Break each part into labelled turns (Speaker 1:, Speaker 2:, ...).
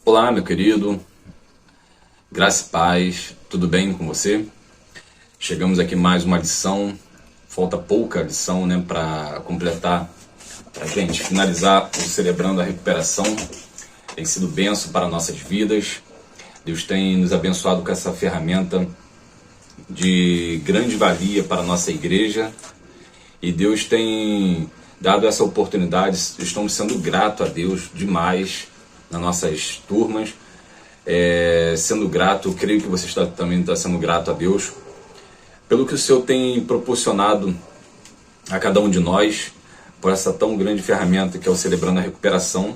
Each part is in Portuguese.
Speaker 1: Olá, meu querido, graça e paz, tudo bem com você? Chegamos aqui mais uma lição, falta pouca lição, né, para completar, para gente finalizar o Celebrando a Recuperação. Tem sido bênção para nossas vidas. Deus tem nos abençoado com essa ferramenta de grande valia para a nossa igreja e Deus tem dado essa oportunidade. Estamos sendo gratos a Deus demais nas nossas turmas, sendo grato. Creio que você também está sendo grato a Deus pelo que o Senhor tem proporcionado a cada um de nós por essa tão grande ferramenta que é o Celebrando a Recuperação.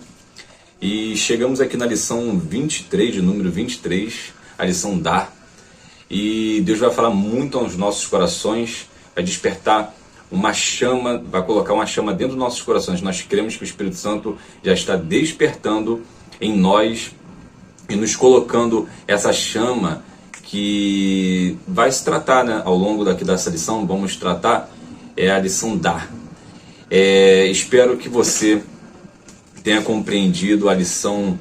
Speaker 1: E chegamos aqui na lição 23, de número 23, a lição Dar. E Deus vai falar muito aos nossos corações, vai despertar uma chama, vai colocar uma chama dentro dos nossos corações. Nós cremos que o Espírito Santo já está despertando em nós e nos colocando essa chama que vai se tratar, né, ao longo dessa lição. Vamos tratar a lição Dar. Espero que você tenha compreendido a lição,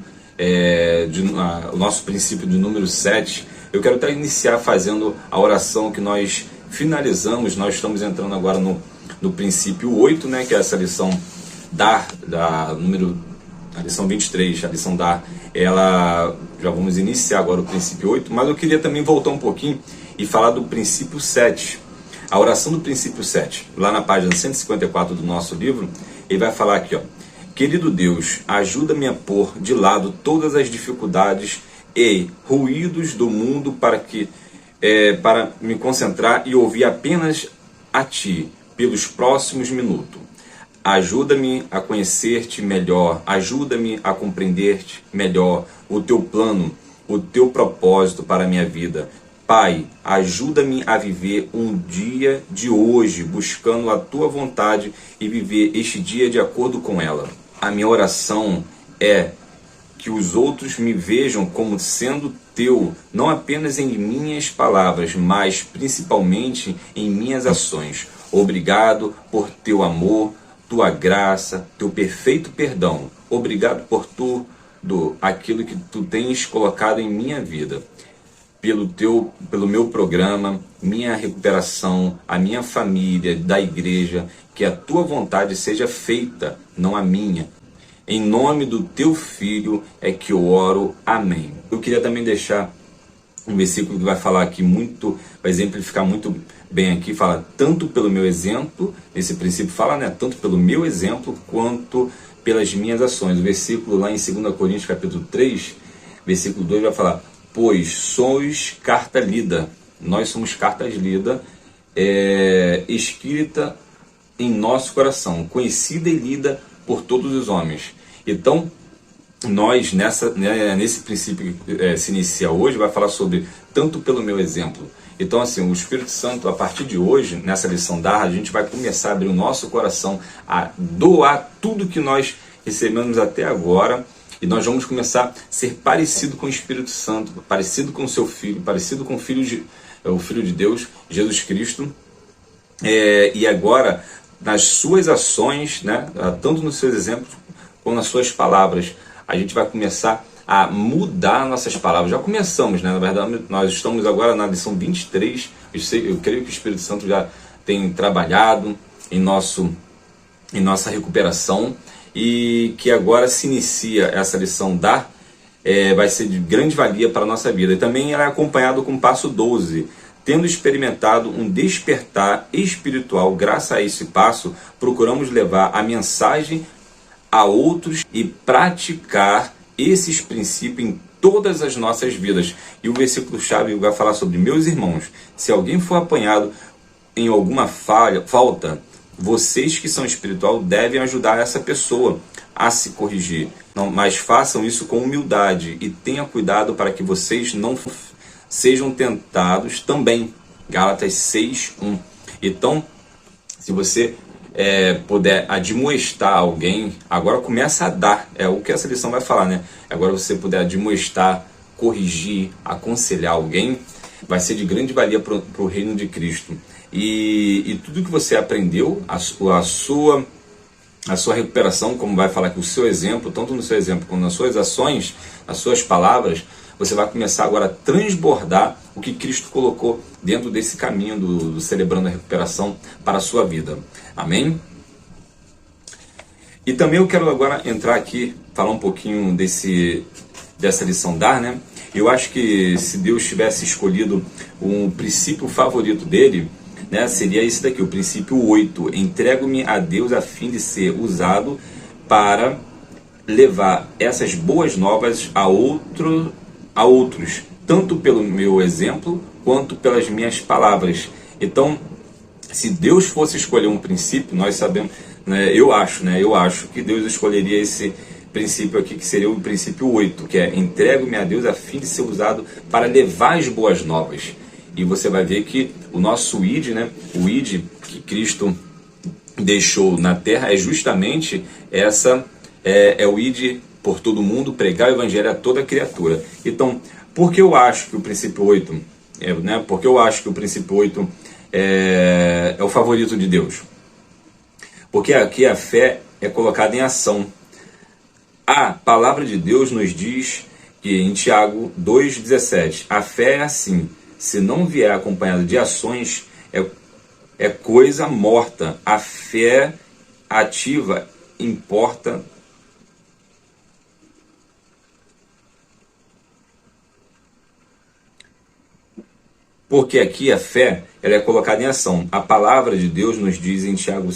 Speaker 1: o nosso princípio de número 7. Eu quero até iniciar fazendo a oração que nós finalizamos. Nós estamos entrando agora no princípio 8, né, que é essa lição Dar, a lição 23, a lição Dar. Já vamos iniciar agora o princípio 8, mas eu queria também voltar um pouquinho e falar do princípio 7. A oração do princípio 7, lá na página 154 do nosso livro, ele vai falar aqui, ó: querido Deus, ajuda-me a pôr de lado todas as dificuldades e ruídos do mundo para me concentrar e ouvir apenas a Ti pelos próximos minutos. Ajuda-me a conhecer-te melhor, ajuda-me a compreender-te melhor, o Teu plano, o Teu propósito para a minha vida. Pai, ajuda-me a viver um dia de hoje, buscando a Tua vontade e viver este dia de acordo com ela. A minha oração é que os outros me vejam como sendo Teu, não apenas em minhas palavras, mas principalmente em minhas ações. Obrigado por Teu amor, Tua graça, Teu perfeito perdão. Obrigado por tudo aquilo que Tu tens colocado em minha vida. Pelo meu programa, minha recuperação, a minha família, da igreja, que a Tua vontade seja feita, não a minha. Em nome do Teu Filho é que eu oro. Amém. Eu queria também deixar um versículo que vai falar aqui vai exemplificar muito bem aqui. Fala, tanto pelo meu exemplo, esse princípio fala, né, tanto pelo meu exemplo quanto pelas minhas ações. O versículo lá em 2 Coríntios capítulo 3, versículo 2 vai falar, pois sois carta lida, nós somos cartas lidas, escrita em nosso coração, conhecida e lida por todos os homens. Então, nós, nesse princípio que se inicia hoje, vai falar sobre tanto pelo meu exemplo. Então, assim, o Espírito Santo, a partir de hoje, nessa lição Dar, a gente vai começar a abrir o nosso coração, a doar tudo que nós recebemos até agora, e nós vamos começar a ser parecido com o Espírito Santo, parecido com o seu Filho, parecido com o Filho de Deus, Jesus Cristo. E agora, nas suas ações, né, tanto nos seus exemplos como nas suas palavras, a gente vai começar a mudar nossas palavras. Já começamos, né? Na verdade, nós estamos agora na lição 23. Eu creio que o Espírito Santo já tem trabalhado em nossa recuperação, e que agora se inicia essa lição Dar, vai ser de grande valia para a nossa vida. E também ela é acompanhado com o passo 12. Tendo experimentado um despertar espiritual, graças a esse passo, procuramos levar a mensagem a outros e praticar esses princípios em todas as nossas vidas. E o versículo-chave vai falar sobre: meus irmãos, se alguém for apanhado em alguma falta, vocês que são espiritual devem ajudar essa pessoa a se corrigir. Não, mas façam isso com humildade e tenham cuidado para que vocês não sejam tentados também. Gálatas 6:1. Então, se você puder admoestar alguém, agora começa a dar. É o que essa lição vai falar, né? Agora você puder admoestar, corrigir, aconselhar alguém, vai ser de grande valia para o reino de Cristo. E tudo que você aprendeu, a sua a sua recuperação, como vai falar que o seu exemplo, tanto no seu exemplo como nas suas ações, nas suas palavras, você vai começar agora a transbordar o que Cristo colocou dentro desse caminho do celebrando a recuperação para a sua vida. Amém? E também eu quero agora entrar aqui, falar um pouquinho dessa lição dar, né? Eu acho que se Deus tivesse escolhido um princípio favorito dele, né, seria esse daqui, o princípio 8. Entrego-me a Deus a fim de ser usado para levar essas boas novas a outros, tanto pelo meu exemplo quanto pelas minhas palavras. Então, se Deus fosse escolher um princípio, nós sabemos, né, eu acho que Deus escolheria esse princípio aqui, que seria o princípio 8, que é entrego-me a Deus a fim de ser usado para levar as boas novas. E você vai ver que o nosso ID, né, o ID que Cristo deixou na terra é justamente o ID por todo mundo, pregar o evangelho a toda criatura. Então, por que eu acho que o princípio 8 porque eu acho que o princípio 8 é o favorito de Deus? Porque aqui a fé é colocada em ação. A palavra de Deus nos diz que em Tiago 2,17, a fé é assim, se não vier acompanhada de ações, é coisa morta. A fé ativa importa. Porque aqui a fé ela é colocada em ação. A palavra de Deus nos diz em Tiago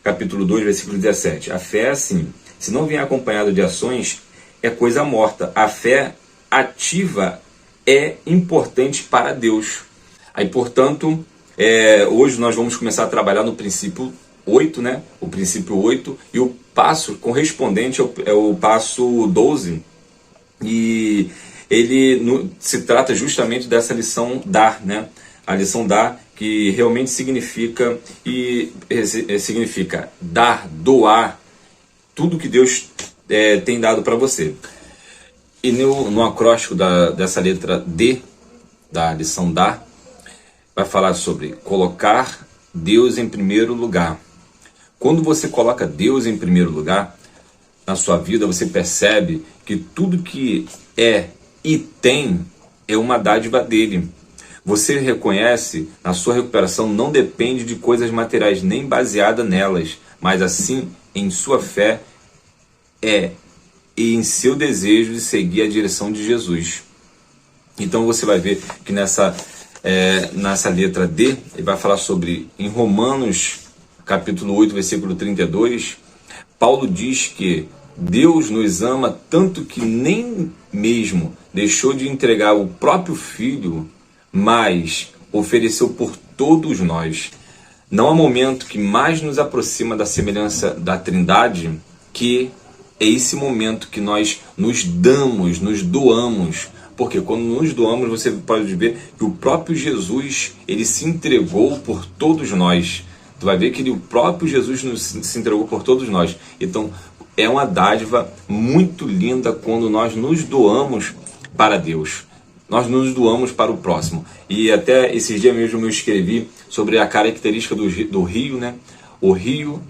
Speaker 1: capítulo 2, versículo 17. A fé é assim, se não vier acompanhado de ações, é coisa morta. A fé ativa é importante para Deus. Aí, portanto, hoje nós vamos começar a trabalhar no princípio 8, né? O princípio 8, e o passo correspondente é o passo 12. E ele se trata justamente dessa lição dar, né? A lição dar, que realmente significa dar, doar, tudo que Deus tem dado para você. E no acróstico dessa letra D, da lição dar, vai falar sobre colocar Deus em primeiro lugar. Quando você coloca Deus em primeiro lugar na sua vida, você percebe que tudo que é e tem é uma dádiva dele. Você reconhece, na sua recuperação não depende de coisas materiais, nem baseada nelas, mas assim em sua fé e em seu desejo de seguir a direção de Jesus. Então você vai ver que nessa letra D, ele vai falar sobre, em Romanos capítulo 8, versículo 32, Paulo diz que Deus nos ama tanto que nem mesmo deixou de entregar o próprio Filho, mas ofereceu por todos nós. Não há momento que mais nos aproxima da semelhança da Trindade que é esse momento que nós nos damos, nos doamos. Porque quando nos doamos, você pode ver que o próprio Jesus, ele se entregou por todos nós. Tu vai ver que o próprio Jesus se entregou por todos nós. Então, é uma dádiva muito linda quando nós nos doamos para Deus. Nós nos doamos para o próximo. E até esses dias mesmo eu escrevi sobre a característica do rio, né? O rio,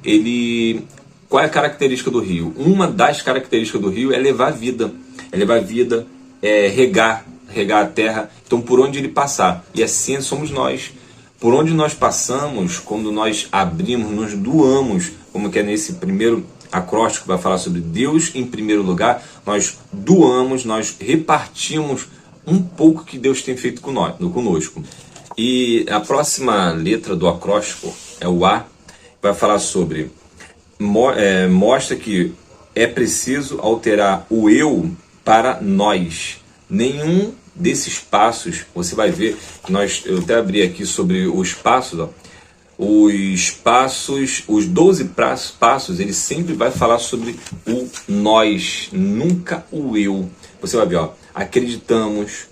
Speaker 1: qual é a característica do rio? Uma das características do rio é levar vida. É levar vida, regar a terra. Então, por onde ele passar. E assim somos nós. Por onde nós passamos, quando nós abrimos, nos doamos, como que é nesse primeiro acróstico que vai falar sobre Deus em primeiro lugar, nós doamos, nós repartimos um pouco que Deus tem feito conosco. E a próxima letra do acróstico é o A, vai falar sobre, mostra que é preciso alterar o eu para nós. Nenhum desses passos, você vai ver, eu até abri aqui sobre os passos, os 12 passos, ele sempre vai falar sobre o nós, nunca o eu. Você vai ver, acreditamos,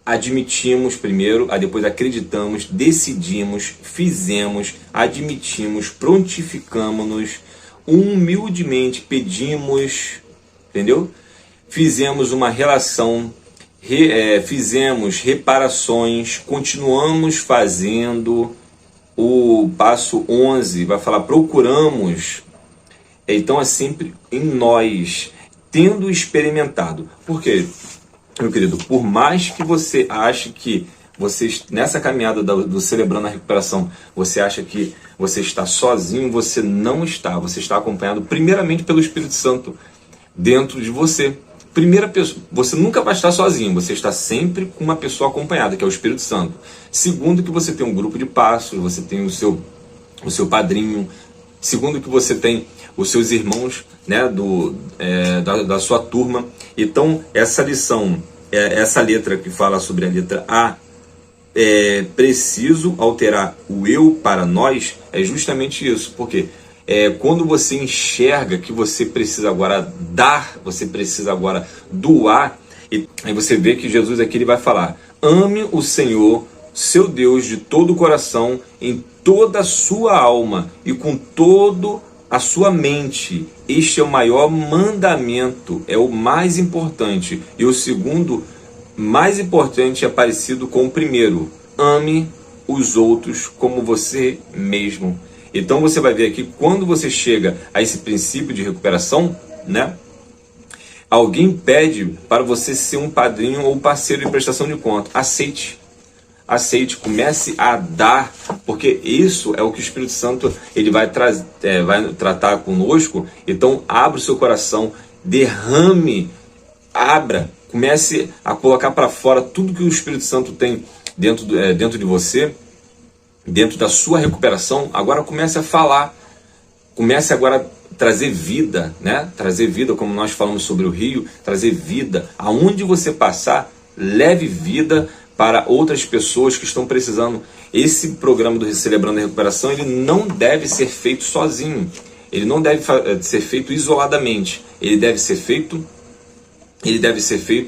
Speaker 1: admitimos primeiro, aí depois acreditamos, decidimos, fizemos, admitimos, prontificamos-nos, humildemente pedimos, entendeu? Fizemos uma relação, fizemos reparações, continuamos fazendo. O passo 11 vai falar procuramos Então é sempre em nós, tendo experimentado. Por quê, meu querido? Por mais que você ache que você, nessa caminhada do Celebrando a Recuperação, você acha que você está sozinho, você não está. Você está acompanhado primeiramente pelo Espírito Santo dentro de você. Primeira pessoa, você nunca vai estar sozinho, você está sempre com uma pessoa acompanhada, que é o Espírito Santo. Segundo, que você tem um grupo de passos, você tem o seu padrinho. Segundo, que você tem os seus irmãos, né, da sua turma. Então, essa lição, essa letra que fala sobre a letra A, é preciso alterar o eu para nós, é justamente isso. Porque quando você enxerga que você precisa agora dar, você precisa agora doar, e aí você vê que Jesus aqui ele vai falar: ame o Senhor, seu Deus, de todo o coração, em toda a sua alma e com todo a sua mente. Este é o maior mandamento, é o mais importante. E o segundo mais importante é parecido com o primeiro: ame os outros como você mesmo. Então você vai ver aqui, quando você chega a esse princípio de recuperação, né, alguém pede para você ser um padrinho ou parceiro de prestação de conta. Aceite, comece a dar, porque isso é o que o Espírito Santo ele vai tratar conosco. Então abra o seu coração, derrame, comece a colocar para fora tudo que o Espírito Santo tem dentro de você, dentro da sua recuperação. Agora comece a falar, comece agora a trazer vida, né? Trazer vida, como nós falamos sobre o rio, trazer vida. Aonde você passar, leve vida para outras pessoas que estão precisando. Esse programa do Celebrando a Recuperação, ele não deve ser feito sozinho. Ele não deve ser feito isoladamente. Ele deve ser feito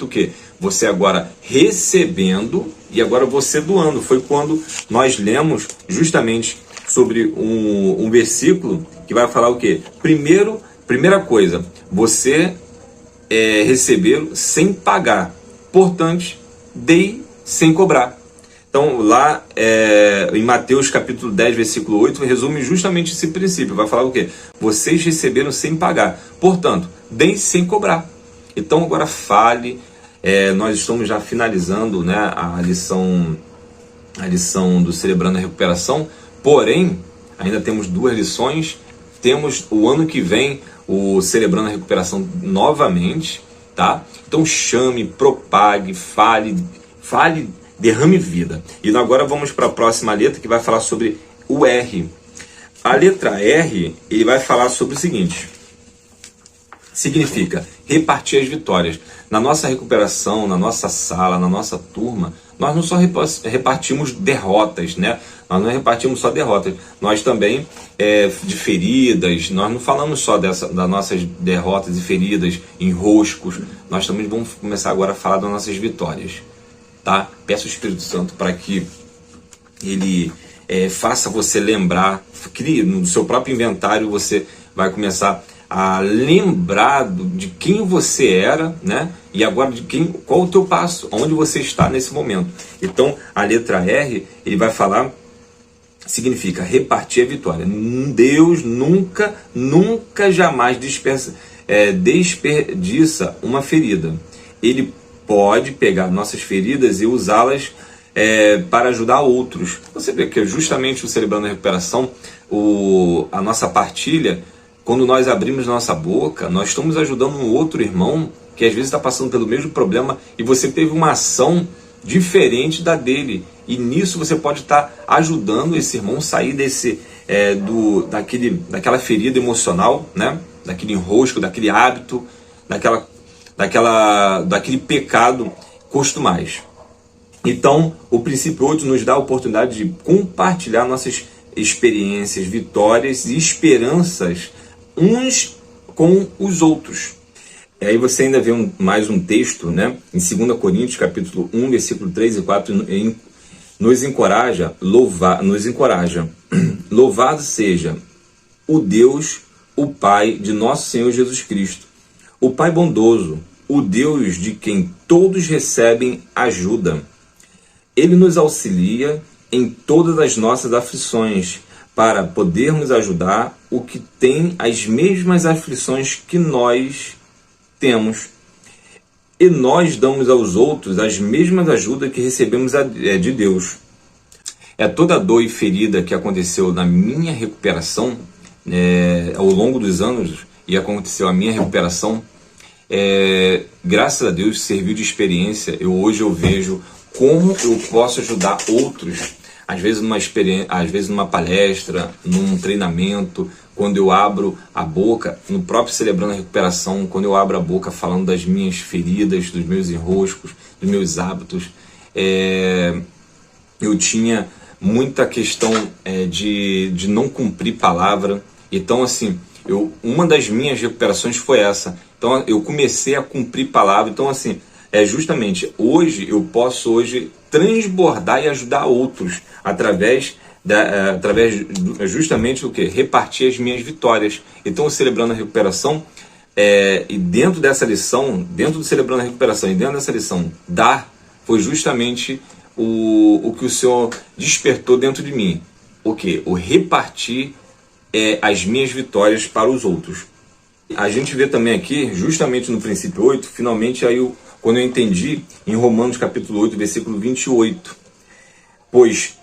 Speaker 1: o quê? Você agora recebendo e agora você doando. Foi quando nós lemos justamente sobre um versículo que vai falar o quê? Primeira coisa, você receber sem pagar. Portanto, dei sem cobrar. Então lá em Mateus capítulo 10, versículo 8, resume justamente esse princípio. Vai falar o quê? Vocês receberam sem pagar. Portanto, deem sem cobrar. Então agora fale. Nós estamos já finalizando, né, a lição do Celebrando a Recuperação. Porém, ainda temos 2 lições. Temos o ano que vem o Celebrando a Recuperação novamente, tá? Então chame, propague, fale, derrame vida. E agora vamos para a próxima letra, que vai falar sobre o R. A letra R, ele vai falar sobre o seguinte: significa repartir as vitórias. Na nossa recuperação, na nossa sala, na nossa turma, nós não só repartimos derrotas, né? Nós não repartimos só derrotas, nós também de feridas. Nós não falamos só das nossas derrotas e feridas, enroscos. Nós também vamos começar agora a falar das nossas vitórias, tá? Peço ao Espírito Santo para que ele faça você lembrar, crie no seu próprio inventário. Você vai começar a lembrar de quem você era, né? E agora qual o teu passo, onde você está nesse momento. Então a letra R, ele vai falar, significa repartir a vitória. Deus nunca jamais desperdiça uma ferida. Ele pode pegar nossas feridas e usá-las para ajudar outros. Você vê que justamente o Celebrando a Recuperação, a nossa partilha, quando nós abrimos nossa boca, nós estamos ajudando um outro irmão que às vezes está passando pelo mesmo problema e você teve uma ação diferente da dele. E nisso você pode estar ajudando esse irmão a sair daquela ferida emocional, né? Daquele enrosco, daquele hábito, daquele pecado costumais. Então, o princípio 8 nos dá a oportunidade de compartilhar nossas experiências, vitórias e esperanças uns com os outros. E aí você ainda vê mais um texto, né? Em 2 Coríntios, capítulo 1, versículo 3 e 4, nos encoraja. Louvado seja o Deus, o Pai de nosso Senhor Jesus Cristo, o Pai bondoso, o Deus de quem todos recebem ajuda. Ele nos auxilia em todas as nossas aflições, para podermos ajudar o que tem as mesmas aflições que nós temos. E nós damos aos outros as mesmas ajudas que recebemos de Deus. Toda dor e ferida que aconteceu na minha recuperação, ao longo dos anos, e aconteceu a minha recuperação, graças a Deus serviu de experiência. Hoje eu vejo como eu posso ajudar outros, às vezes numa palestra, num treinamento, quando eu abro a boca, no próprio Celebrando a Recuperação, quando eu abro a boca falando das minhas feridas, dos meus enroscos, dos meus hábitos. Eu tinha muita questão de não cumprir palavra. Então, assim, uma das minhas recuperações foi essa. Então, eu comecei a cumprir palavra. Então, assim, justamente, hoje, eu posso transbordar e ajudar outros através justamente do que? Repartir as minhas vitórias. Então, Celebrando a Recuperação, e dentro dessa lição, dentro do Celebrando a Recuperação e dentro dessa lição, dar, foi justamente o que o Senhor despertou dentro de mim. O que? O repartir as minhas vitórias para os outros. A gente vê também aqui, justamente no princípio 8, finalmente quando eu entendi, em Romanos capítulo 8, versículo 28, pois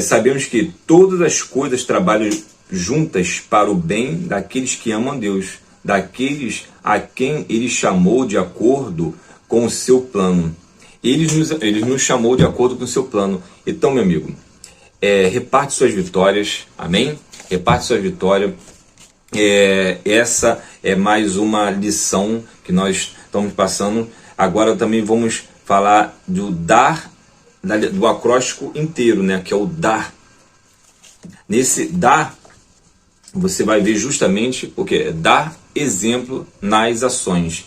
Speaker 1: sabemos que todas as coisas trabalham juntas para o bem daqueles que amam a Deus, daqueles a quem Ele chamou de acordo com o seu plano. Ele nos chamou de acordo com o seu plano. Então, meu amigo, reparte suas vitórias, amém? Reparte suas vitórias. Essa é mais uma lição que nós estamos passando. Agora também vamos falar do acróstico inteiro, né? Que é o dar. Nesse dar, você vai ver justamente o que é dar exemplo nas ações.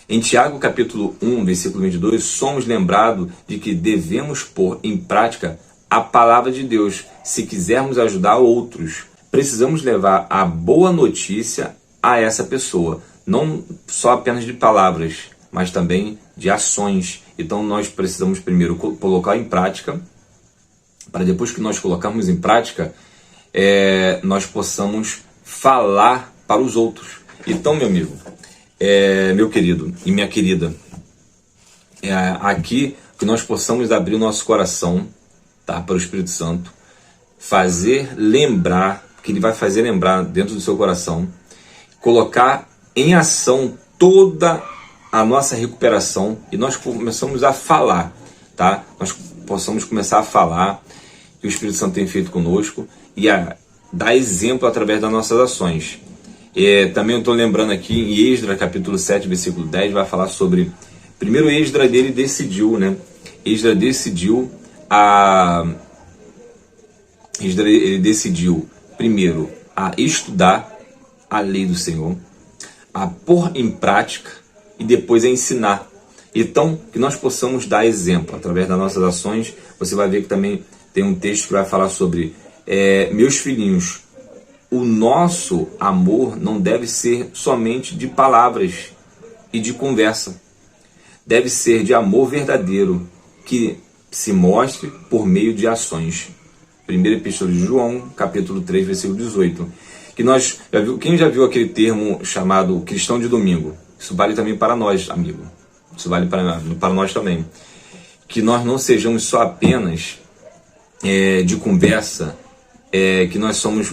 Speaker 1: Em Tiago capítulo 1, versículo 22, somos lembrados de que devemos pôr em prática a palavra de Deus se quisermos ajudar outros. Precisamos levar a boa notícia a essa pessoa, não só apenas de palavras, mas também de ações. Então nós precisamos primeiro colocar em prática, para depois que nós colocarmos em prática, nós possamos falar para os outros. Então, meu amigo, meu querido e minha querida, aqui que nós possamos abrir o nosso coração, tá, para o Espírito Santo, fazer lembrar, que Ele vai fazer lembrar dentro do seu coração, colocar em ação toda a nossa recuperação, e nós começamos a falar, tá? Nós possamos começar a falar que o Espírito Santo tem feito conosco e a dar exemplo através das nossas ações. Também eu estou lembrando aqui em Esdras capítulo 7, versículo 10, vai falar sobre... Primeiro Esdras dele decidiu, né? Esdras ele decidiu primeiro a estudar a lei do Senhor, a pôr em prática e depois a ensinar. Então, que nós possamos dar exemplo através das nossas ações. Você vai ver que também tem um texto que vai falar sobre meus filhinhos, o nosso amor não deve ser somente de palavras e de conversa. Deve ser de amor verdadeiro, que se mostre por meio de ações. Primeira Epístola de João, capítulo 3, versículo 18. Quem já viu aquele termo chamado cristão de domingo? Isso vale também para nós, amigo. Isso vale para nós também. Que nós não sejamos só apenas de conversa, que nós somos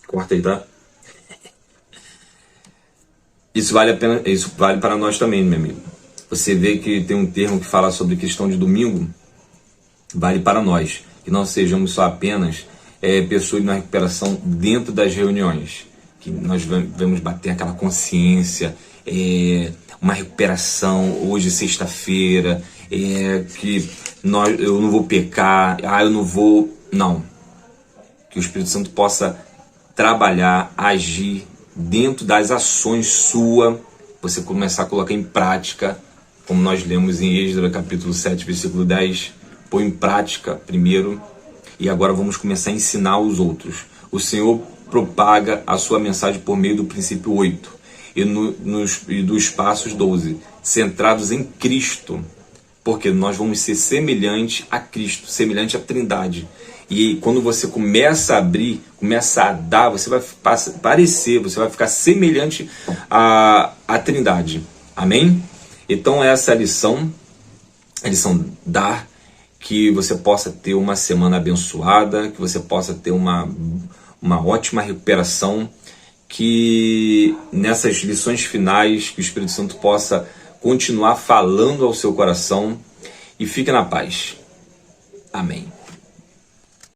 Speaker 1: Corta aí, tá? Isso vale para nós também, meu amigo. Você vê que tem um termo que fala sobre cristão de domingo, vale para nós. Que não sejamos só apenas pessoas na recuperação dentro das reuniões. Que nós vamos bater aquela consciência, uma recuperação, hoje sexta-feira, que eu não vou pecar, eu não vou... Não. Que o Espírito Santo possa trabalhar, agir dentro das ações sua, você começar a colocar em prática, como nós lemos em Esdras capítulo 7, versículo 10, põe em prática primeiro, e agora vamos começar a ensinar os outros. O Senhor propaga a sua mensagem por meio do princípio 8 e dos passos 12, centrados em Cristo, porque nós vamos ser semelhante a Cristo, semelhante à Trindade. E quando você começa a abrir, começa a dar, você vai parecer, você vai ficar semelhante à Trindade. Amém? Então essa é a lição dar, que você possa ter uma semana abençoada, que você possa ter uma ótima recuperação, que nessas lições finais, que o Espírito Santo possa continuar falando ao seu coração, e fique na paz. Amém.